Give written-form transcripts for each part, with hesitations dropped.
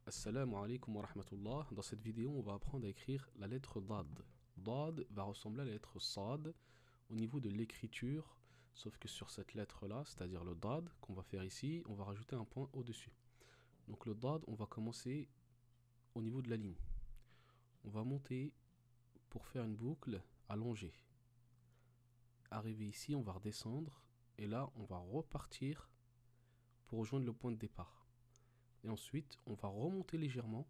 Assalamu alaikum wa rahmatullah. Dans cette vidéo, on va apprendre à écrire la lettre Dad. Dad va ressembler à la lettre Sad au niveau de l'écriture, sauf que sur cette lettre-là, c'est-à-dire le Dad qu'on va faire ici, on va rajouter un point au-dessus. Donc le Dad, on va commencer au niveau de la ligne. On va monter pour faire une boucle allongée. Arrivé ici, on va redescendre et là, on va repartir pour rejoindre le point de départ. Et ensuite, on va remonter légèrement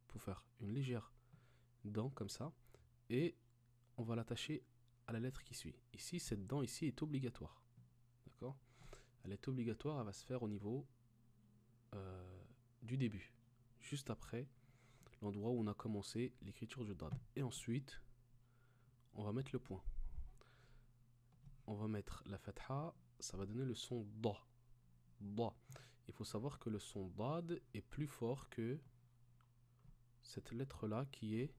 pour faire une légère dent comme ça. Et on va l'attacher à la lettre qui suit. Ici, cette dent ici est obligatoire. D'accord? Elle est obligatoire, elle va se faire au niveau du début. Juste après l'endroit où on a commencé l'écriture du dad. Et ensuite, on va mettre le point. On va mettre la fatha, ça va donner le son da. Da. Il faut savoir que le son dad est plus fort que cette lettre-là qui est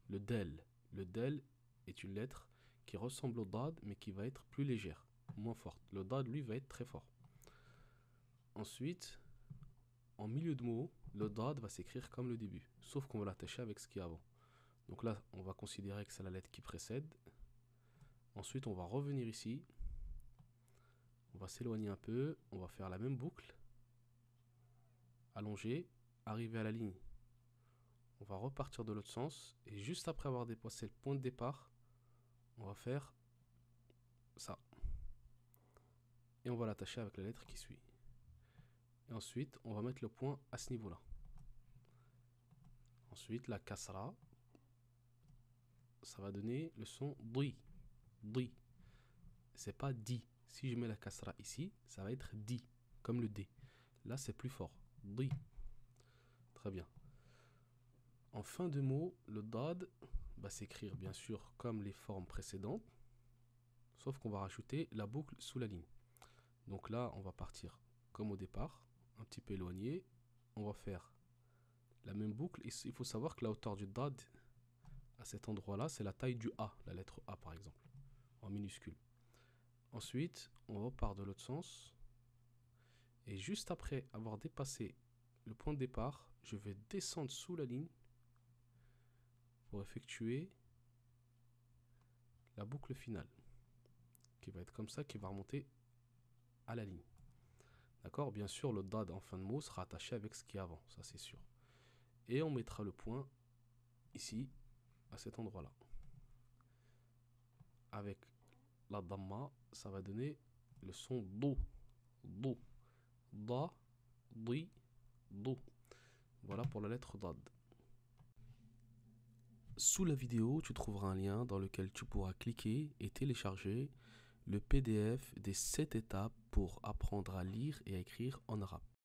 le del. Le del est une lettre qui ressemble au dad mais qui va être plus légère, moins forte. Le dad, lui, va être très fort. Ensuite, en milieu de mot, le dad va s'écrire comme le début, sauf qu'on va l'attacher avec ce qui est avant. Donc là, on va considérer que c'est la lettre qui précède. Ensuite, on va revenir ici. On va s'éloigner un peu. On va faire la même boucle. Allonger. Arriver à la ligne. On va repartir de l'autre sens. Et juste après avoir dépassé le point de départ, on va faire ça. Et on va l'attacher avec la lettre qui suit. Et ensuite, on va mettre le point à ce niveau-là. Ensuite, la kasra, ça va donner le son di. Di. C'est pas di. Si je mets la kasra ici, ça va être di, comme le d. Là, c'est plus fort. Di. Très bien. En fin de mot, le dad va s'écrire bien sûr comme les formes précédentes, sauf qu'on va rajouter la boucle sous la ligne. Donc là, on va partir comme au départ, un petit peu éloigné. On va faire la même boucle. Et il faut savoir que la hauteur du dad à cet endroit-là, c'est la taille du A, la lettre A par exemple, en minuscule. Ensuite, on repart de l'autre sens. Et juste après avoir dépassé le point de départ, je vais descendre sous la ligne pour effectuer la boucle finale, qui va être comme ça, qui va remonter à la ligne. D'accord? Bien sûr, le dad en fin de mot sera attaché avec ce qui est avant, ça c'est sûr. Et on mettra le point ici, à cet endroit-là. Avec la damma, ça va donner le son do. Do. Da, di, do. Voilà pour la lettre dad. Sous la vidéo, tu trouveras un lien dans lequel tu pourras cliquer et télécharger le PDF des 7 étapes pour apprendre à lire et à écrire en arabe.